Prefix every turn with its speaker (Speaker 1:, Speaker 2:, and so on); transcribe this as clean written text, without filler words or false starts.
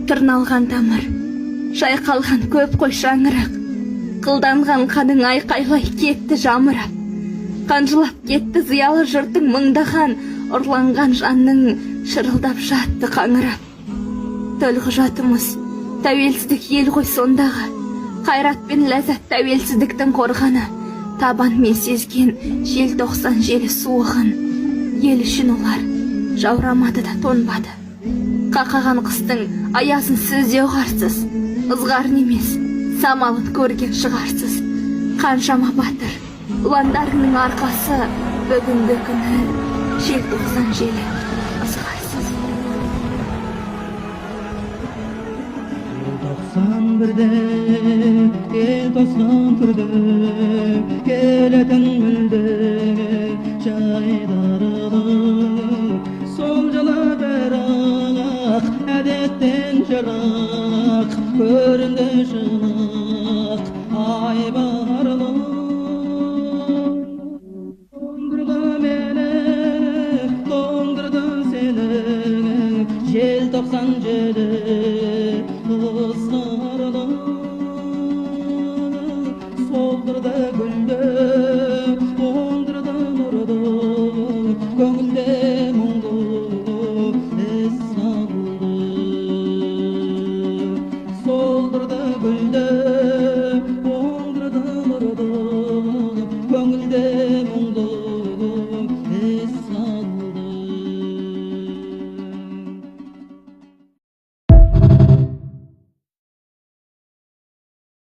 Speaker 1: тырналған тамыр, шайқалған көп қой шаңырақ, қылданған қаның айқайлай кетті жамырап, қанжылап кетті зиялы жұрттың мыңдаған, ұрланған жанның шырылдап жатты қаңырап. Төлқұжатымыз тәуелсіздік ел ғой сондағы, қайрат пен ләззат тәуелсіздіктің қорғаны, табан мен сезген желтоқсан желі суығын, ел үшін олар жаурамады да тонбады. Қақаған қыстың аясын сіз де ұғарсыз, ызғарын емес, самалын көрген шығарсыз. Қаншама батыр, ұландарының арқасы, бүгінгі күні желтоқсан желі ызғарсыз.
Speaker 2: Желтоқсан бірде, ел тосқан түрде, келетін мүлде жайдарылып, сол жылы бірақ әдеттен жырақ, көрінді жырақ ай барлық. Тоңдырды мені, тоңдырды сені, желтоқсан желі ызғарлы, солдырды гүлді